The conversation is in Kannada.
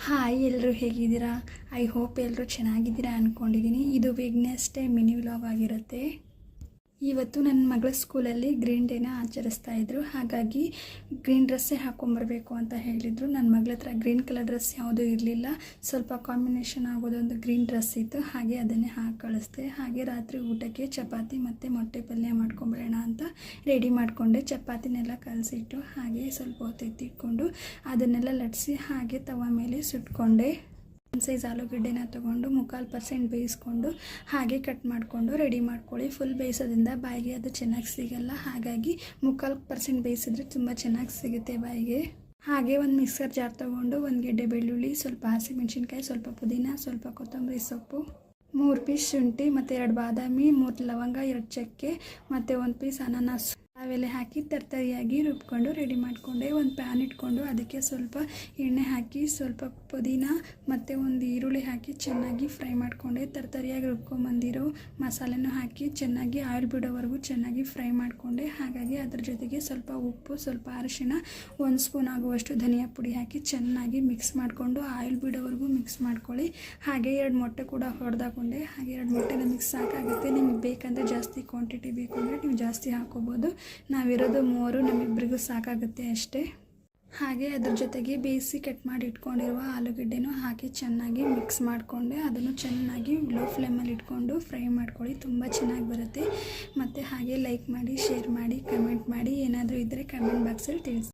ಹಾಯ್, ಎಲ್ಲರೂ ಹೇಗಿದ್ದೀರಾ? ಐ ಹೋಪ್ ಎಲ್ಲರೂ ಚೆನ್ನಾಗಿದ್ದೀರಾ ಅಂದ್ಕೊಂಡಿದ್ದೀನಿ. ಇದು ವೆಡ್ನೆಸ್ಡೇ ಮಿನಿ ವ್ಲಾಗ್ ಆಗಿರುತ್ತೆ. ಇವತ್ತು ನನ್ನ ಮಗಳ ಸ್ಕೂಲಲ್ಲಿ ಗ್ರೀನ್ ಡೇನ ಆಚರಿಸ್ತಾಯಿದ್ರು. ಹಾಗಾಗಿ ಗ್ರೀನ್ ಡ್ರೆಸ್ಸೇ ಹಾಕ್ಕೊಂಬರ್ಬೇಕು ಅಂತ ಹೇಳಿದರು. ನನ್ನ ಮಗಳ ಹತ್ರ ಗ್ರೀನ್ ಕಲರ್ ಡ್ರೆಸ್ ಯಾವುದೂ ಇರಲಿಲ್ಲ. ಸ್ವಲ್ಪ ಕಾಂಬಿನೇಷನ್ ಆಗೋದೊಂದು ಗ್ರೀನ್ ಡ್ರೆಸ್ ಇತ್ತು. ಹಾಗೆ ಅದನ್ನೇ ಹಾಕಿ ಕಳಿಸ್ದೆ. ಹಾಗೆ ರಾತ್ರಿ ಊಟಕ್ಕೆ ಚಪಾತಿ ಮತ್ತು ಮೊಟ್ಟೆ ಪಲ್ಯ ಮಾಡ್ಕೊಂಬಿಡೋಣ ಅಂತ ರೆಡಿ ಮಾಡಿಕೊಂಡೆ. ಚಪಾತಿನೆಲ್ಲ ಕಲಸಿಟ್ಟು ಹಾಗೆ ಸ್ವಲ್ಪ ಹೊತ್ತು ಎತ್ತಿಟ್ಕೊಂಡು ಅದನ್ನೆಲ್ಲ ಲಟ್ಟಿಸಿ ಹಾಗೆ ತವ ಮೇಲೆ ಸುಟ್ಕೊಂಡೆ. ಒಂದು ಸೈಜ್ ಆಲೂಗಡ್ಡೆನ ತೊಗೊಂಡು 3/4% ಬೇಯಿಸ್ಕೊಂಡು ಹಾಗೆ ಕಟ್ ಮಾಡಿಕೊಂಡು ರೆಡಿ ಮಾಡ್ಕೊಳ್ಳಿ. ಫುಲ್ ಬೇಯಿಸೋದ್ರಿಂದ ಬಾಯಿಗೆ ಅದು ಚೆನ್ನಾಗಿ ಸಿಗಲ್ಲ. ಹಾಗಾಗಿ 3/4% ಬೇಯಿಸಿದ್ರೆ ತುಂಬ ಚೆನ್ನಾಗಿ ಸಿಗುತ್ತೆ ಬಾಯಿಗೆ. ಹಾಗೆ ಒಂದು ಮಿಕ್ಸರ್ ಜಾರ್ ತೊಗೊಂಡು 1 ಗೆಡ್ಡೆ ಬೆಳ್ಳುಳ್ಳಿ, ಸ್ವಲ್ಪ ಹಸಿಮೆಣಸಿನ್ಕಾಯಿ, ಸ್ವಲ್ಪ ಪುದೀನ, ಸ್ವಲ್ಪ ಕೊತ್ತಂಬರಿ ಸೊಪ್ಪು, 3 ಪೀಸ್ ಶುಂಠಿ ಮತ್ತು 2 ಬಾದಾಮಿ, 3 ಲವಂಗ, 2 ಚಕ್ಕೆ ಮತ್ತು 1 ಪೀಸ್ ಅನಾನಸ್ ಅವೆಲ್ಲ ಹಾಕಿ ತರ್ತರಿಯಾಗಿ ರುಬ್ಕೊಂಡು ರೆಡಿ ಮಾಡಿಕೊಂಡೆ. ಒಂದು ಪ್ಯಾನ್ ಇಟ್ಕೊಂಡು ಅದಕ್ಕೆ ಸ್ವಲ್ಪ ಎಣ್ಣೆ ಹಾಕಿ ಸ್ವಲ್ಪ ಪುದೀನ ಮತ್ತು ಒಂದು ಈರುಳ್ಳಿ ಹಾಕಿ ಚೆನ್ನಾಗಿ ಫ್ರೈ ಮಾಡಿಕೊಂಡೆ. ತರ್ತರಿಯಾಗಿ ರುಬ್ಕೊಂಬಂದಿರೋ ಮಸಾಲೆನೂ ಹಾಕಿ ಚೆನ್ನಾಗಿ ಆಯಿಲ್ ಬಿಡೋವರೆಗೂ ಚೆನ್ನಾಗಿ ಫ್ರೈ ಮಾಡಿಕೊಂಡೆ. ಹಾಗಾಗಿ ಅದ್ರ ಜೊತೆಗೆ ಸ್ವಲ್ಪ ಉಪ್ಪು, ಸ್ವಲ್ಪ ಅರಿಶಿಣ, 1 ಸ್ಪೂನ್ ಆಗುವಷ್ಟು ಧನಿಯಾ ಪುಡಿ ಹಾಕಿ ಚೆನ್ನಾಗಿ ಮಿಕ್ಸ್ ಮಾಡಿಕೊಂಡು ಆಯಿಲ್ ಬಿಡೋವರೆಗೂ ಮಿಕ್ಸ್ ಮಾಡ್ಕೊಳ್ಳಿ. ಹಾಗೆ 2 ಮೊಟ್ಟೆ ಕೂಡ ಹೊಡೆದಾಕೊಂಡೆ. ಹಾಗೆ 2 ಮೊಟ್ಟೆನ ಮಿಕ್ಸ್ ಸಾಕಾಗುತ್ತೆ. ನಿಮಗೆ ಬೇಕಂದರೆ ಜಾಸ್ತಿ ಕ್ವಾಂಟಿಟಿ ಬೇಕು ಅಂದರೆ ನೀವು ಜಾಸ್ತಿ ಹಾಕ್ಕೋಬೋದು. ನಾವಿರೋದು 3, ನಮ್ಮಿಬ್ಬರಿಗೂ ಸಾಕಾಗುತ್ತೆ ಅಷ್ಟೇ. ಹಾಗೆ ಅದ್ರ ಜೊತೆಗೆ ಬೇಯಿಸಿ ಕಟ್ ಮಾಡಿ ಇಟ್ಕೊಂಡಿರುವ ಆಲೂಗಡ್ಡೆನೂ ಹಾಕಿ ಚೆನ್ನಾಗಿ ಮಿಕ್ಸ್ ಮಾಡಿಕೊಂಡೆ. ಅದನ್ನು ಚೆನ್ನಾಗಿ ಲೋ ಫ್ಲೇಮಲ್ಲಿ ಇಟ್ಕೊಂಡು ಫ್ರೈ ಮಾಡ್ಕೊಳ್ಳಿ. ತುಂಬ ಚೆನ್ನಾಗಿ ಬರುತ್ತೆ. ಮತ್ತು ಹಾಗೆ ಲೈಕ್ ಮಾಡಿ, ಶೇರ್ ಮಾಡಿ, ಕಮೆಂಟ್ ಮಾಡಿ. ಏನಾದರೂ ಇದ್ದರೆ ಕಮೆಂಟ್ ಬಾಕ್ಸಲ್ಲಿ ತಿಳಿಸಿ.